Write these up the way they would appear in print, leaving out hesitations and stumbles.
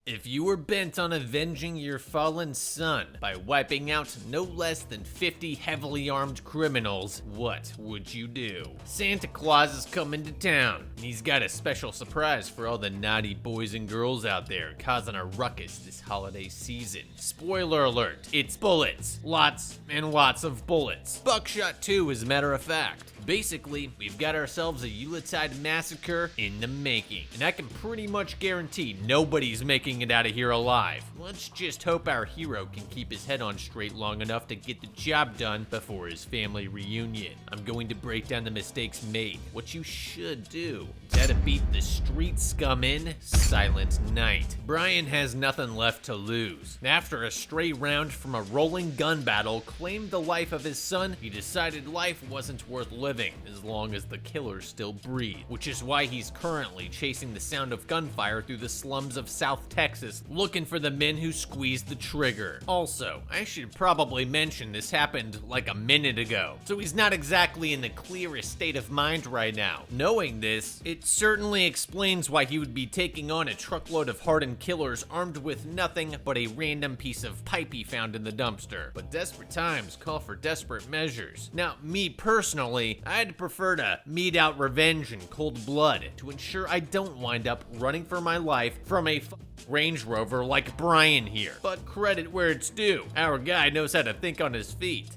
If you were bent on avenging your fallen son by wiping out no less than 50 heavily armed criminals, what would you do? Santa Claus is coming to town, and he's got a special surprise for all the naughty boys and girls out there causing a ruckus this holiday season. Spoiler alert, it's bullets. Lots and lots of bullets. Buckshot too, as a matter of fact. Basically, we've got ourselves a Yuletide massacre in the making, and I can pretty much guarantee nobody's making it out of here alive. Let's just hope our hero can keep his head on straight long enough to get the job done before his family reunion. I'm going to break down the mistakes made, what you should do to beat the street scum in Silent Night. Brian has nothing left to lose. After a stray round from a rolling gun battle claimed the life of his son, he decided life wasn't worth living as long as the killer still breathed, which is why he's currently chasing the sound of gunfire through the slums of South Texas, looking for the men who squeezed the trigger. Also, I should probably mention this happened like a minute ago, so he's not exactly in the clearest state of mind right now. Knowing this, it certainly explains why he would be taking on a truckload of hardened killers armed with nothing but a random piece of pipe he found in the dumpster. But desperate times call for desperate measures. Now, me personally, I'd prefer to mete out revenge in cold blood to ensure I don't wind up running for my life from a Range Rover like Brian here. But credit where it's due, our guy knows how to think on his feet.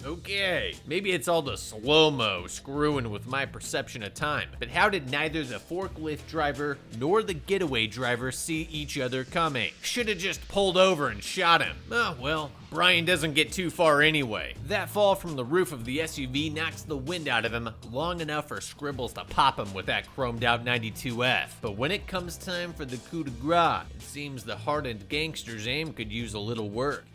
Okay, maybe it's all the slow-mo screwing with my perception of time, but how did neither the forklift driver nor the getaway driver see each other coming? Should've just pulled over and shot him. Oh well, Brian doesn't get too far anyway. That fall from the roof of the SUV knocks the wind out of him long enough for Scribbles to pop him with that chromed out 92F. But when it comes time for the coup de grace, it seems the hardened gangster's aim could use a little work.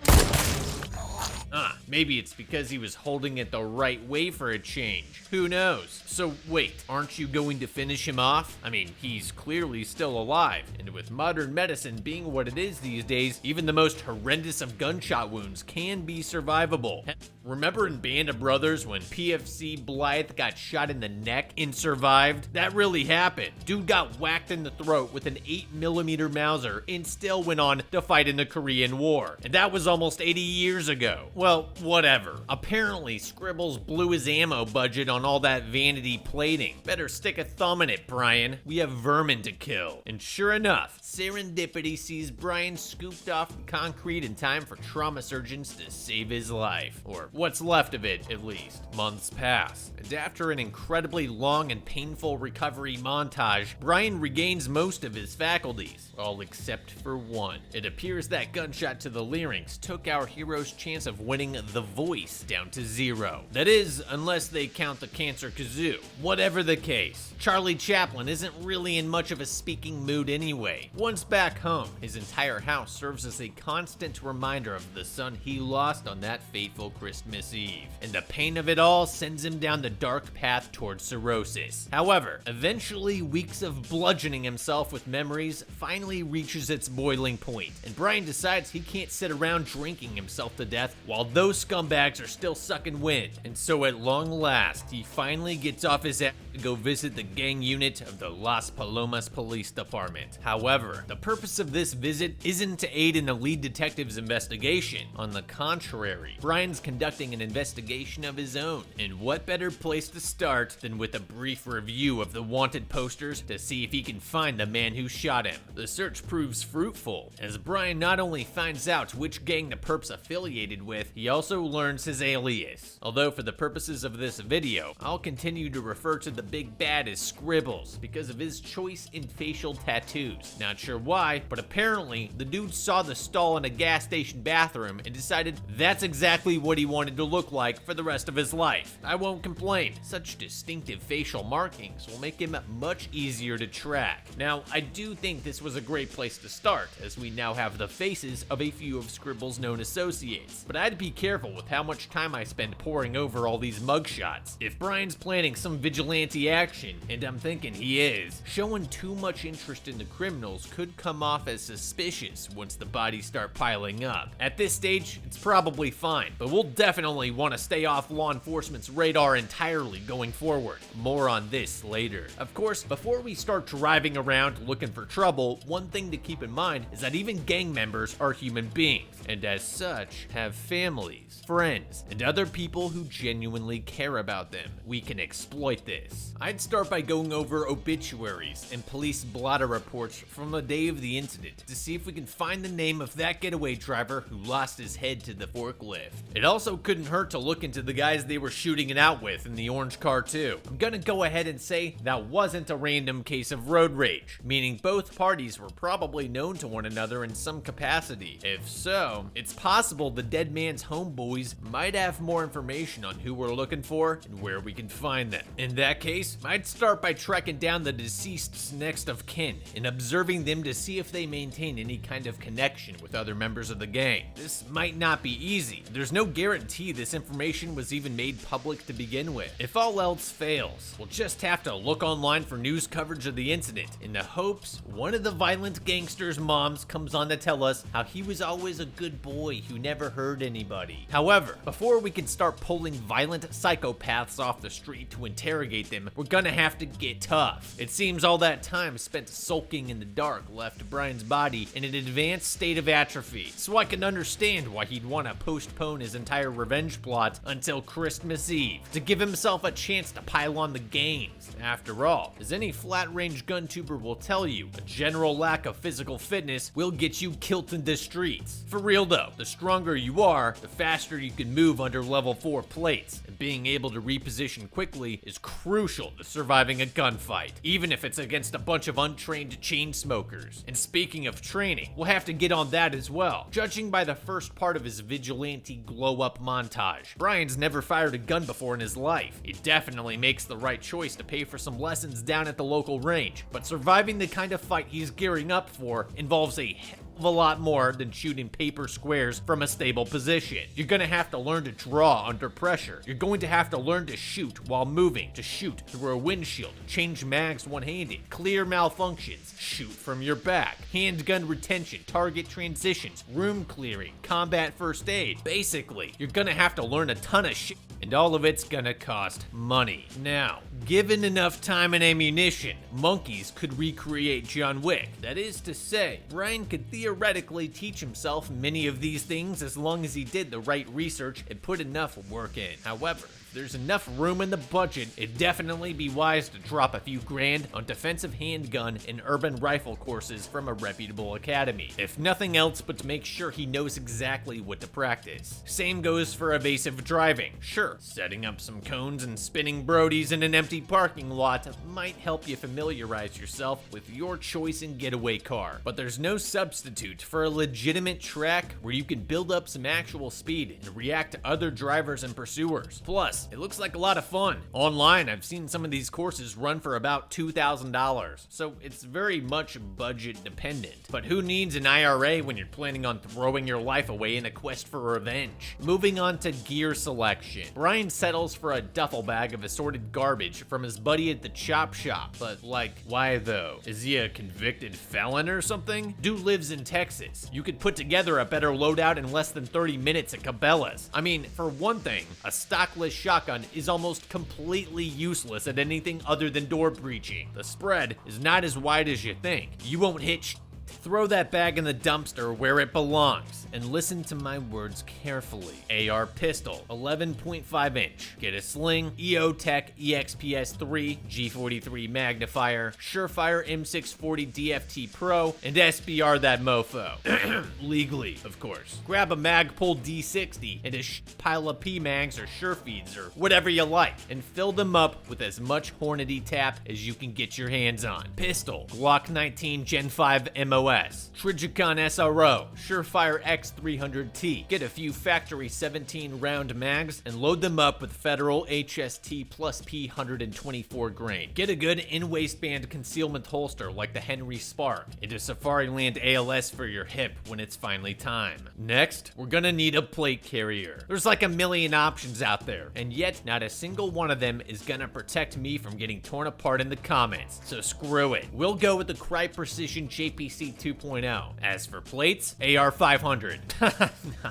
Maybe it's because he was holding it the right way for a change. Who knows? So wait, aren't you going to finish him off? I mean, he's clearly still alive, and with modern medicine being what it is these days, even the most horrendous of gunshot wounds can be survivable. Remember in Band of Brothers when PFC Blythe got shot in the neck and survived? That really happened. Dude got whacked in the throat with an 8mm Mauser and still went on to fight in the Korean War. And that was almost 80 years ago. Well, whatever. Apparently, Scribbles blew his ammo budget on all that vanity plating. Better stick a thumb in it, Brian. We have vermin to kill. And sure enough, serendipity sees Brian scooped off the concrete in time for trauma surgeons to save his life. Or what's left of it, at least. Months pass, and after an incredibly long and painful recovery montage, Brian regains most of his faculties, all except for one. It appears that gunshot to the larynx took our hero's chance of winning the voice down to 0. That is, unless they count the cancer kazoo. Whatever the case, Charlie Chaplin isn't really in much of a speaking mood anyway. Once back home, his entire house serves as a constant reminder of the son he lost on that fateful Christmas Eve, and the pain of it all sends him down the dark path towards cirrhosis. However, eventually weeks of bludgeoning himself with memories finally reaches its boiling point, and Brian decides he can't sit around drinking himself to death while those scumbags are still sucking wind. And so at long last, he finally gets off his ass to go visit the gang unit of the Las Palomas Police Department. However, the purpose of this visit isn't to aid in the lead detective's investigation. On the contrary, Brian's conducting an investigation of his own. And what better place to start than with a brief review of the wanted posters to see if he can find the man who shot him. The search proves fruitful, as Brian not only finds out which gang the perp's affiliated with, he also learns his alias. Although for the purposes of this video, I'll continue to refer to the big bad as Scribbles because of his choice in facial tattoos. Not sure why, but apparently the dude saw the stall in a gas station bathroom and decided that's exactly what he wanted to look like for the rest of his life. I won't complain. Such distinctive facial markings will make him much easier to track. Now, I do think this was a great place to start, as we now have the faces of a few of Scribbles' known associates, but I'd be careful careful with how much time I spend poring over all these mugshots. If Brian's planning some vigilante action, and I'm thinking he is, showing too much interest in the criminals could come off as suspicious once the bodies start piling up. At this stage, it's probably fine, but we'll definitely want to stay off law enforcement's radar entirely going forward. More on this later. Of course, before we start driving around looking for trouble, one thing to keep in mind is that even gang members are human beings, and as such, have families, friends, and other people who genuinely care about them. We can exploit this. I'd start by going over obituaries and police blotter reports from the day of the incident to see if we can find the name of that getaway driver who lost his head to the forklift. It also couldn't hurt to look into the guys they were shooting it out with in the orange car too. I'm gonna go ahead and say that wasn't a random case of road rage, meaning both parties were probably known to one another in some capacity. If so, it's possible the dead man's homeboys might have more information on who we're looking for and where we can find them. In that case, I'd start by tracking down the deceased's next of kin and observing them to see if they maintain any kind of connection with other members of the gang. This might not be easy. There's no guarantee this information was even made public to begin with. If all else fails, we'll just have to look online for news coverage of the incident in the hopes one of the violent gangster's moms comes on to tell us how he was always a good boy who never hurt anybody. However, before we can start pulling violent psychopaths off the street to interrogate them, we're gonna have to get tough. It seems all that time spent sulking in the dark left Brian's body in an advanced state of atrophy, so I can understand why he'd want to postpone his entire revenge plot until Christmas Eve, to give himself a chance to pile on the gains. After all, as any flat-range gun tuber will tell you, a general lack of physical fitness will get you killed in the streets. For real though, the stronger you are, the faster you can move under level 4 plates, and being able to reposition quickly is crucial to surviving a gunfight, even if it's against a bunch of untrained chain smokers. And speaking of training, we'll have to get on that as well. Judging by the first part of his vigilante glow-up montage, Brian's never fired a gun before in his life. It definitely makes the right choice to pay for some lessons down at the local range, but surviving the kind of fight he's gearing up for involves a of a lot more than shooting paper squares from a stable position. You're gonna have to learn to draw under pressure. You're going to have to learn to shoot while moving, to shoot through a windshield, change mags one-handed, clear malfunctions, shoot from your back, handgun retention, target transitions, room clearing, combat first aid. Basically, you're gonna have to learn a ton of shit, and all of it's gonna cost money. Now, given enough time and ammunition, monkeys could recreate John Wick. That is to say, Brian could theoretically teach himself many of these things as long as he did the right research and put enough work in. However, if there's enough room in the budget, it'd definitely be wise to drop a few grand on defensive handgun and urban rifle courses from a reputable academy. If nothing else but to make sure he knows exactly what to practice. Same goes for evasive driving. Sure, setting up some cones and spinning brodies in an empty parking lot might help you familiarize yourself with your choice in getaway car, but there's no substitute for a legitimate track where you can build up some actual speed and react to other drivers and pursuers. Plus, it looks like a lot of fun. Online, I've seen some of these courses run for about $2,000, so it's very much budget dependent. But who needs an IRA when you're planning on throwing your life away in a quest for revenge? Moving on to gear selection. Brian settles for a duffel bag of assorted garbage from his buddy at the chop shop. But like, why though? Is he a convicted felon or something? Dude lives in Texas. You could put together a better loadout in less than 30 minutes at Cabela's. I mean, for one thing, a stockless shotgun is almost completely useless at anything other than door breaching. The spread is not as wide as you think. You won't hit Throw that bag in the dumpster where it belongs, and listen to my words carefully. AR pistol, 11.5 inch. Get a sling, EOTech EXPS3, G43 magnifier, Surefire M640 DFT Pro, and SBR that mofo. Legally, of course. Grab a Magpul D60 and a pile of PMags or Surefeeds or whatever you like, and fill them up with as much Hornady tap as you can get your hands on. Pistol, Glock 19 Gen 5 MOS, Trigicon SRO, Surefire X300T. Get a few factory 17-round mags and load them up with Federal HST plus P124 grain. Get a good in-waistband concealment holster like the Henry Spark, and a Safariland ALS for your hip when it's finally time. Next, we're gonna need a plate carrier. There's like a million options out there, and yet not a single one of them is gonna protect me from getting torn apart in the comments, so screw it. We'll go with the Cry Precision JPC 2.0. As for plates, AR500.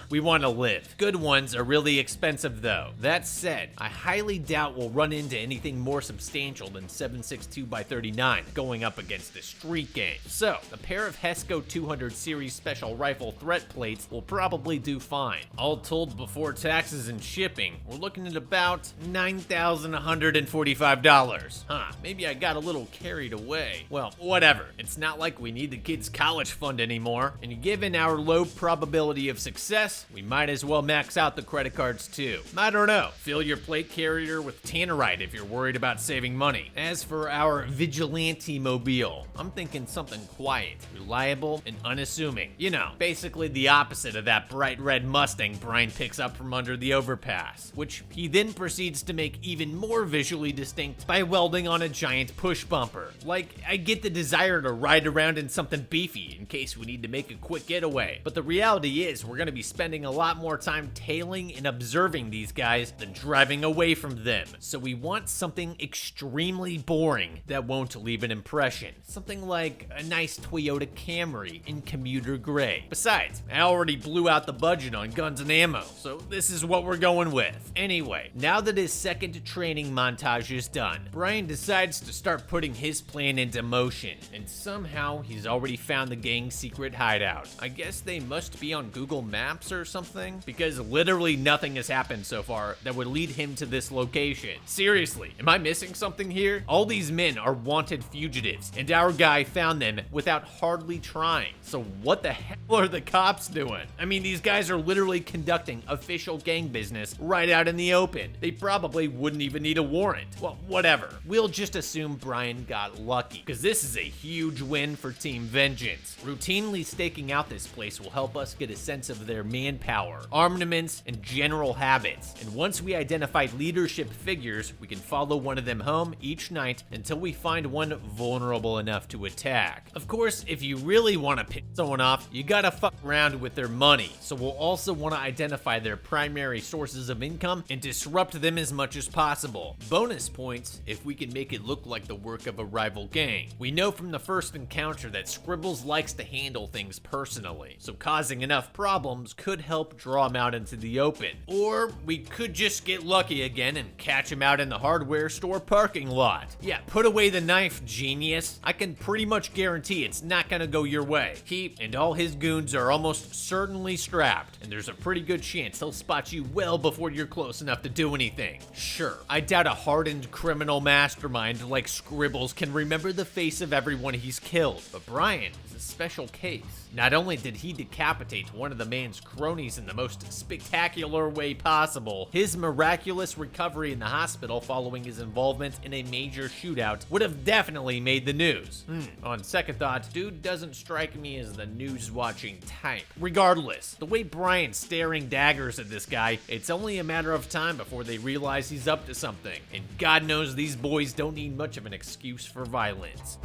We want to live. Good ones are really expensive though. That said, I highly doubt we'll run into anything more substantial than 7.62x39 going up against a street game. So, a pair of Hesco 200 series special rifle threat plates will probably do fine. All told, before taxes and shipping, we're looking at about $9,145. Maybe I got a little carried away. Well, whatever. It's not like we need the kids' college fund anymore, and given our low probability of success, we might as well max out the credit cards too. I don't know. Fill your plate carrier with tannerite if you're worried about saving money. As for our vigilante mobile, I'm thinking something quiet, reliable, and unassuming. You know, basically the opposite of that bright red Mustang Brian picks up from under the overpass, which he then proceeds to make even more visually distinct by welding on a giant push bumper. Like, I get the desire to ride around in something beefy in case we need to make a quick getaway, but the reality is we're gonna be spending a lot more time tailing and observing these guys than driving away from them. So we want something extremely boring that won't leave an impression. Something like a nice Toyota Camry in commuter gray. Besides, I already blew out the budget on guns and ammo, so this is what we're going with. Anyway, now that his second training montage is done, Brian decides to start putting his plan into motion, and somehow he's already found the gang's secret hideout. I guess they must be on Google Maps or something, because literally nothing has happened so far that would lead him to this location. Seriously, am I missing something here? All these men are wanted fugitives, and our guy found them without hardly trying. So what the hell are the cops doing? I mean, these guys are literally conducting official gang business right out in the open. They probably wouldn't even need a warrant. Well, whatever. We'll just assume Brian got lucky, because this is a huge win for Team Vengeance. Routinely staking out this place will help us get a sense of their manpower, armaments, and general habits. And once we identify leadership figures, we can follow one of them home each night until we find one vulnerable enough to attack. Of course, if you really want to pick someone off, you gotta fuck around with their money. So we'll also want to identify their primary sources of income and disrupt them as much as possible. Bonus points if we can make it look like the work of a rival gang. We know from the first encounter that Scribbles likes to handle things personally, so causing enough problems could help draw him out into the open. Or we could just get lucky again and catch him out in the hardware store parking lot. Yeah, put away the knife, genius. I can pretty much guarantee it's not gonna go your way. He and all his goons are almost certainly strapped, and there's a pretty good chance he'll spot you well before you're close enough to do anything. Sure, I doubt a hardened criminal mastermind like Scribbles can remember the face of everyone he's killed, but Brian is a special case. Not only did he decapitate one of the man's cronies in the most spectacular way possible, his miraculous recovery in the hospital following his involvement in a major shootout would have definitely made the news. On second thought, dude doesn't strike me as the news-watching type. Regardless, the way Brian's staring daggers at this guy, it's only a matter of time before they realize he's up to something. And God knows these boys don't need much of an excuse for violence.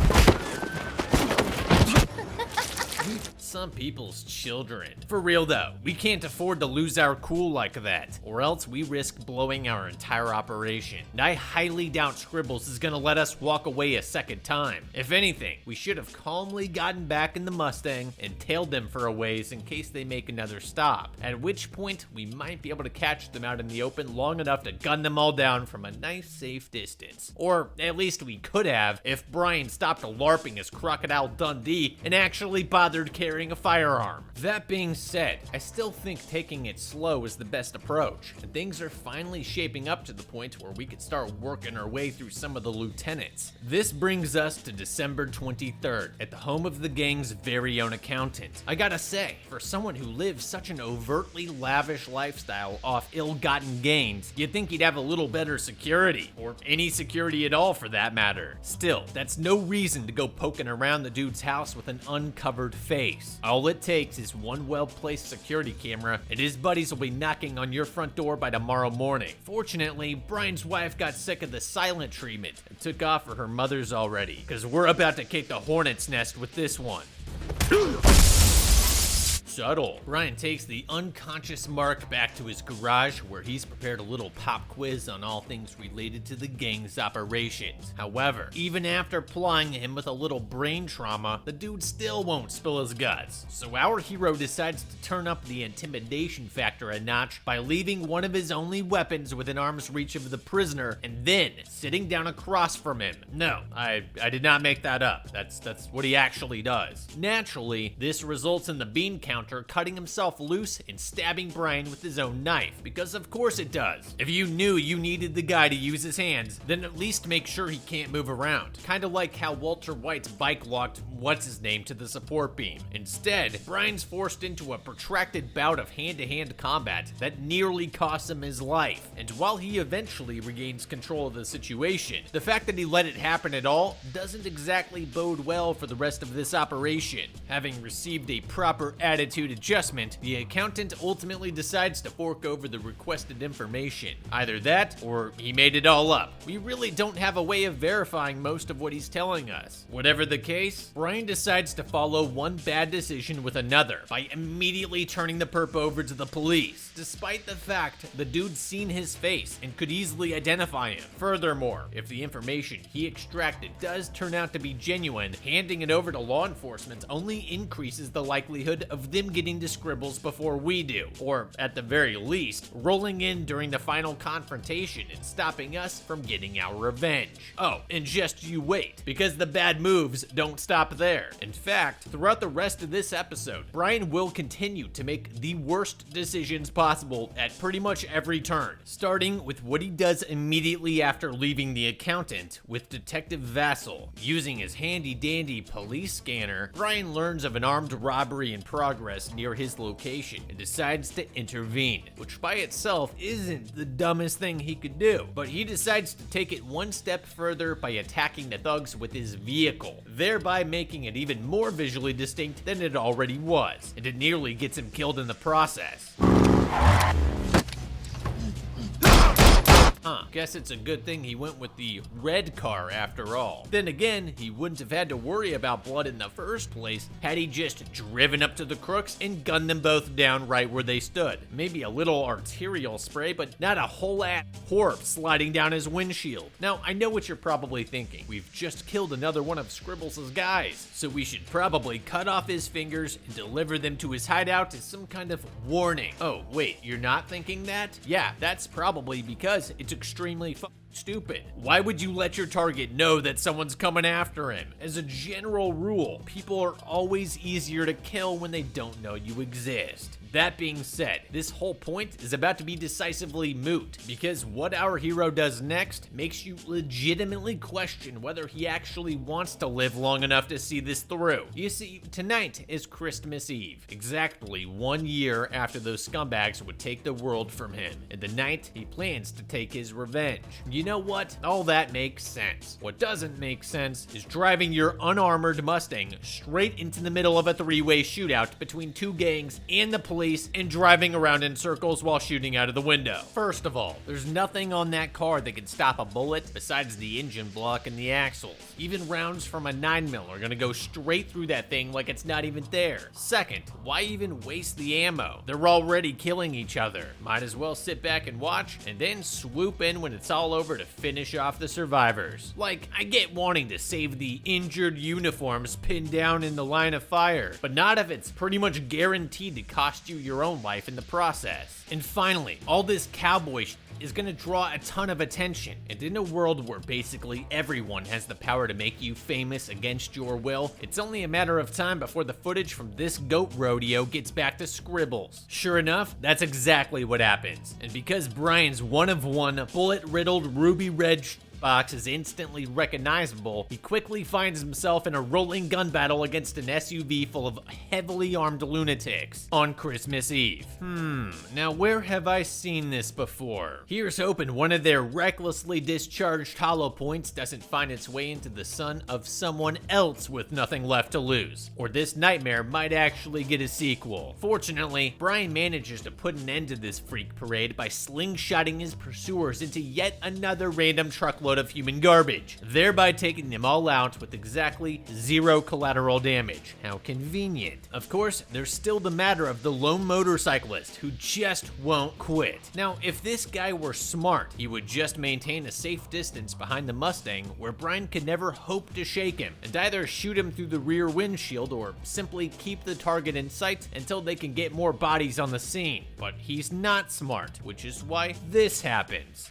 Some people's children. For real though, we can't afford to lose our cool like that, or else we risk blowing our entire operation. And I highly doubt Scribbles is gonna let us walk away a second time. If anything, we should have calmly gotten back in the Mustang and tailed them for a ways in case they make another stop, at which point we might be able to catch them out in the open long enough to gun them all down from a nice safe distance. Or at least we could have if Brian stopped LARPing as Crocodile Dundee and actually bothered carrying carrying a firearm. That being said, I still think taking it slow is the best approach, and things are finally shaping up to the point where we could start working our way through some of the lieutenants. This brings us to December 23rd, at the home of the gang's very own accountant. I gotta say, for someone who lives such an overtly lavish lifestyle off ill-gotten gains, you'd think he'd have a little better security, or any security at all for that matter. Still, that's no reason to go poking around the dude's house with an uncovered face. All it takes is one well-placed security camera, and his buddies will be knocking on your front door by tomorrow morning. Fortunately, Brian's wife got sick of the silent treatment and took off for her mother's already, because we're about to kick the hornet's nest with this one. Subtle. Brian takes the unconscious Mark back to his garage where he's prepared a little pop quiz on all things related to the gang's operations. However, even after plying him with a little brain trauma, the dude still won't spill his guts. So our hero decides to turn up the intimidation factor a notch by leaving one of his only weapons within arm's reach of the prisoner and then sitting down across from him. No, I did not make that up. That's what he actually does. Naturally, this results in the bean counter cutting himself loose and stabbing Brian with his own knife, because of course it does. If you knew you needed the guy to use his hands, then at least make sure he can't move around. Kinda like how Walter White's bike locked what's-his-name to the support beam. Instead, Brian's forced into a protracted bout of hand-to-hand combat that nearly costs him his life. And while he eventually regains control of the situation, the fact that he let it happen at all doesn't exactly bode well for the rest of this operation. Having received a proper attitude adjustment, the accountant ultimately decides to fork over the requested information. Either that, or he made it all up. We really don't have a way of verifying most of what he's telling us. Whatever the case, Brian decides to follow one bad decision with another by immediately turning the perp over to the police, despite the fact the dude's seen his face and could easily identify him. Furthermore, if the information he extracted does turn out to be genuine, handing it over to law enforcement only increases the likelihood of them getting to Scribbles before we do, or at the very least, rolling in during the final confrontation and stopping us from getting our revenge. Oh, and just you wait, because the bad moves don't stop there. In fact, throughout the rest of this episode, Brian will continue to make the worst decisions possible at pretty much every turn, starting with what he does immediately after leaving the accountant with Detective Vassal. Using his handy-dandy police scanner, Brian learns of an armed robbery in progress near his location and decides to intervene, which by itself isn't the dumbest thing he could do, but he decides to take it one step further by attacking the thugs with his vehicle, thereby making it even more visually distinct than it already was, and it nearly gets him killed in the process. Guess it's a good thing he went with the red car after all. Then again, he wouldn't have had to worry about blood in the first place had he just driven up to the crooks and gunned them both down right where they stood. Maybe a little arterial spray, but not a whole ass corpse sliding down his windshield. Now, I know what you're probably thinking. We've just killed another one of Scribbles' guys, so we should probably cut off his fingers and deliver them to his hideout as some kind of warning. Oh, wait, you're not thinking that? Yeah, that's probably because it's extremely stupid. Why would you let your target know that someone's coming after him? As a general rule, people are always easier to kill when they don't know you exist. That being said, this whole point is about to be decisively moot, because what our hero does next makes you legitimately question whether he actually wants to live long enough to see this through. You see, tonight is Christmas Eve, exactly 1 year after those scumbags would take the world from him, and the night he plans to take his revenge. You know what? All that makes sense. What doesn't make sense is driving your unarmored Mustang straight into the middle of a three-way shootout between two gangs and the police and driving around in circles while shooting out of the window. First of all, there's nothing on that car that can stop a bullet besides the engine block and the axles. Even rounds from a 9mm are gonna go straight through that thing like it's not even there. Second, why even waste the ammo? They're already killing each other. Might as well sit back and watch and then swoop in when it's all over to finish off the survivors. Like, I get wanting to save the injured uniforms pinned down in the line of fire, but not if it's pretty much guaranteed to cost you your own life in the process. And finally, all this cowboy is gonna draw a ton of attention, and in a world where basically everyone has the power to make you famous against your will, it's only a matter of time before the footage from this goat rodeo gets back to Scribbles. Sure enough, that's exactly what happens, and because Brian's one-of-one, bullet-riddled, ruby-red box is instantly recognizable, he quickly finds himself in a rolling gun battle against an SUV full of heavily armed lunatics on Christmas Eve. Now where have I seen this before? Here's hoping one of their recklessly discharged hollow points doesn't find its way into the son of someone else with nothing left to lose, or this nightmare might actually get a sequel. Fortunately, Brian manages to put an end to this freak parade by slingshotting his pursuers into yet another random truckload of human garbage, thereby taking them all out with exactly 0 collateral damage. How convenient. Of course, there's still the matter of the lone motorcyclist who just won't quit. Now, if this guy were smart, he would just maintain a safe distance behind the Mustang where Brian could never hope to shake him, and either shoot him through the rear windshield or simply keep the target in sight until they can get more bodies on the scene. But he's not smart, which is why this happens.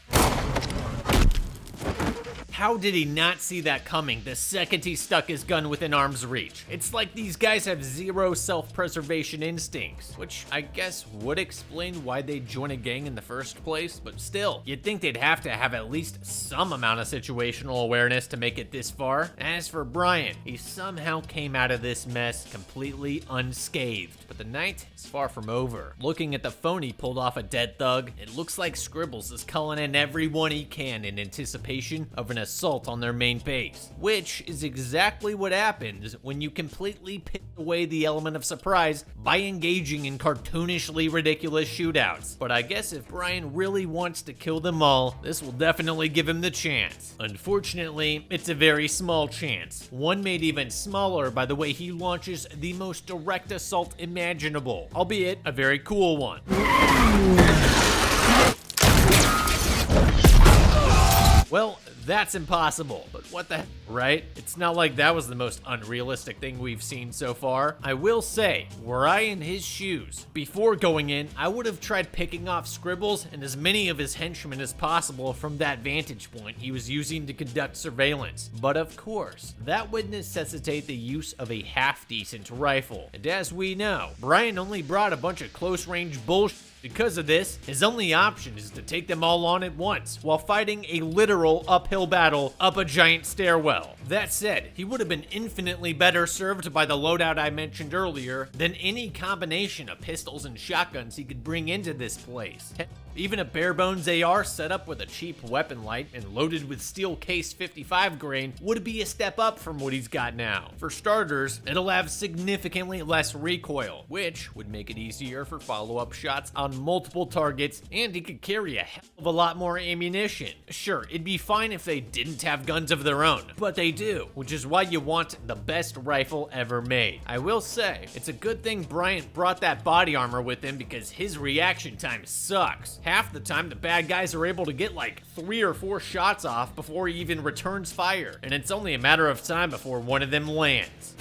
How did he not see that coming the second he stuck his gun within arm's reach? It's like these guys have 0 self-preservation instincts, which I guess would explain why they'd join a gang in the first place, but still, you'd think they'd have to have at least some amount of situational awareness to make it this far. As for Brian, he somehow came out of this mess completely unscathed, but the night is far from over. Looking at the phone he pulled off a dead thug, it looks like Scribbles is calling in everyone he can in anticipation of an assault on their main base, which is exactly what happens when you completely pick away the element of surprise by engaging in cartoonishly ridiculous shootouts. But I guess if Brian really wants to kill them all, this will definitely give him the chance. Unfortunately, it's a very small chance, one made even smaller by the way he launches the most direct assault imaginable, albeit a very cool one. Well, that's impossible, but what the heck, right? It's not like that was the most unrealistic thing we've seen so far. I will say, were I in his shoes, before going in, I would have tried picking off Scribbles and as many of his henchmen as possible from that vantage point he was using to conduct surveillance. But of course, that would necessitate the use of a half-decent rifle. And as we know, Brian only brought a bunch of close-range bullshit. Because of this, his only option is to take them all on at once, while fighting a literal uphill battle up a giant stairwell. That said, he would have been infinitely better served by the loadout I mentioned earlier than any combination of pistols and shotguns he could bring into this place. Even a bare-bones AR set up with a cheap weapon light and loaded with steel case 55 grain would be a step up from what he's got now. For starters, it'll have significantly less recoil, which would make it easier for follow-up shots on multiple targets, and he could carry a hell of a lot more ammunition. Sure, it'd be fine if they didn't have guns of their own, but they do, which is why you want the best rifle ever made. I will say, it's a good thing Bryant brought that body armor with him because his reaction time sucks. Half the time, the bad guys are able to get like 3 or 4 shots off before he even returns fire, and it's only a matter of time before one of them lands.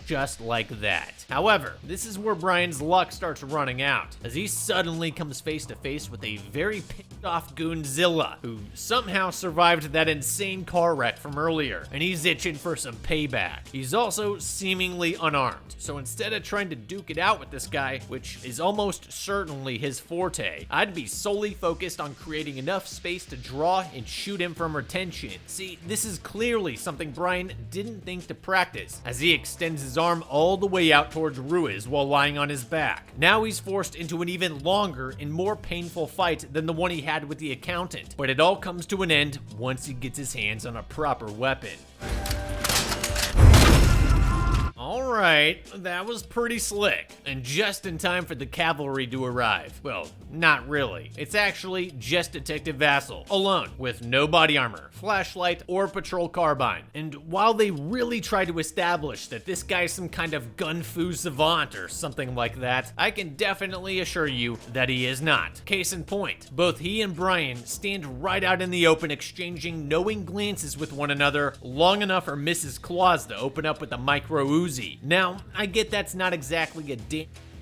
Just like that. However, this is where Brian's luck starts running out, as he suddenly comes face to face with a very pissed off Goonzilla, who somehow survived that insane car wreck from earlier, and he's itching for some payback. He's also seemingly unarmed, so instead of trying to duke it out with this guy, which is almost certainly his forte, I'd be solely focused on creating enough space to draw and shoot him from retention. See, this is clearly something Brian didn't think to practice, as he extends his arm all the way out towards Ruiz while lying on his back. Now he's forced into an even longer and more painful fight than the one he had with the accountant, but it all comes to an end once he gets his hands on a proper weapon. Alright, that was pretty slick, and just in time for the cavalry to arrive. Well, not really. It's actually just Detective Vassal, alone, with no body armor, flashlight, or patrol carbine. And while they really try to establish that this guy's some kind of gun-fu savant or something like that, I can definitely assure you that he is not. Case in point, both he and Brian stand right out in the open exchanging knowing glances with one another long enough for Mrs. Claus to open up with a micro Uzi. Now, I get that's not exactly a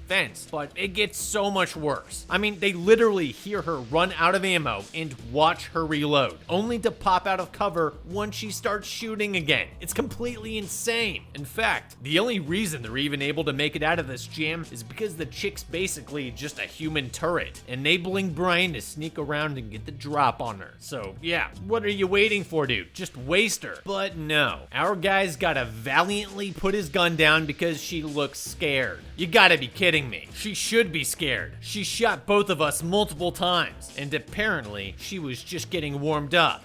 fence, but it gets so much worse. I mean, they literally hear her run out of ammo and watch her reload, only to pop out of cover once she starts shooting again. It's completely insane. In fact, the only reason they're even able to make it out of this jam is because the chick's basically just a human turret, enabling Brian to sneak around and get the drop on her. So yeah, what are you waiting for, dude? Just waste her. But no, our guy's gotta valiantly put his gun down because she looks scared. You gotta be kidding me. She should be scared. She shot both of us multiple times, and apparently she was just getting warmed up.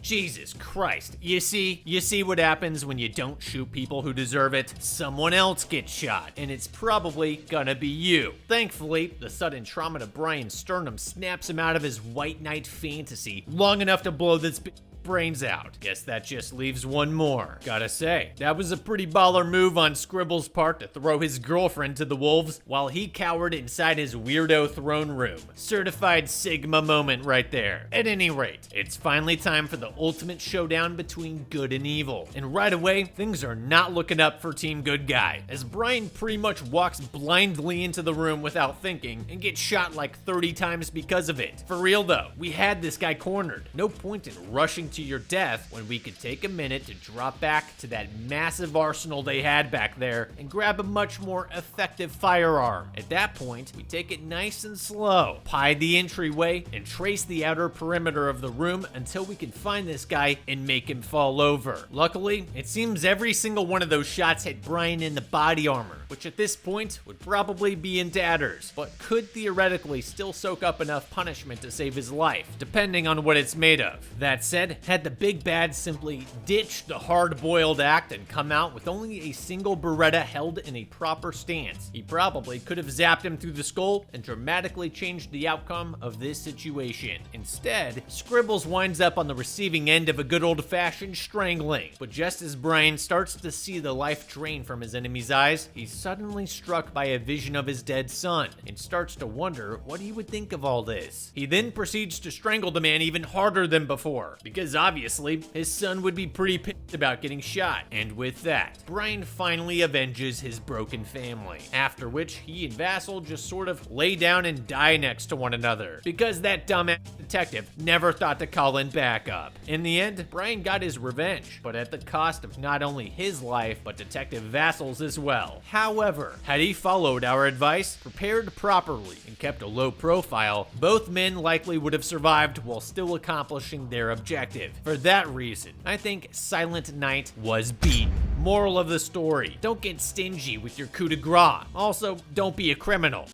Jesus Christ. You see what happens when you don't shoot people who deserve it? Someone else gets shot, and it's probably gonna be you. Thankfully, the sudden trauma to Brian's sternum snaps him out of his white knight fantasy long enough to blow this brains out. Guess that just leaves one more. Gotta say, that was a pretty baller move on Scribble's part to throw his girlfriend to the wolves while he cowered inside his weirdo throne room. Certified Sigma moment right there. At any rate, it's finally time for the ultimate showdown between good and evil. And right away, things are not looking up for Team Good Guy, as Brian pretty much walks blindly into the room without thinking and gets shot like 30 times because of it. For real though, we had this guy cornered. No point in rushing to your death when we could take a minute to drop back to that massive arsenal they had back there and grab a much more effective firearm. At that point, we take it nice and slow, pie the entryway, and trace the outer perimeter of the room until we can find this guy and make him fall over. Luckily, it seems every single one of those shots hit Brian in the body armor, which at this point would probably be in tatters, but could theoretically still soak up enough punishment to save his life, depending on what it's made of. That said, had the big bad simply ditched the hard-boiled act and come out with only a single Beretta held in a proper stance, he probably could have zapped him through the skull and dramatically changed the outcome of this situation. Instead, Scribbles winds up on the receiving end of a good old-fashioned strangling, but just as Brian starts to see the life drain from his enemy's eyes, he's suddenly struck by a vision of his dead son and starts to wonder what he would think of all this. He then proceeds to strangle the man even harder than before, because obviously his son would be pretty pissed about getting shot. And with that, Brian finally avenges his broken family, after which he and Vassal just sort of lay down and die next to one another, because that dumbass detective never thought to call in backup. In the end, Brian got his revenge, but at the cost of not only his life, but Detective Vassal's as well. However, had he followed our advice, prepared properly, and kept a low profile, both men likely would have survived while still accomplishing their objective. For that reason, I think Silent Night was beaten. Moral of the story, don't get stingy with your coup de grace. Also, don't be a criminal.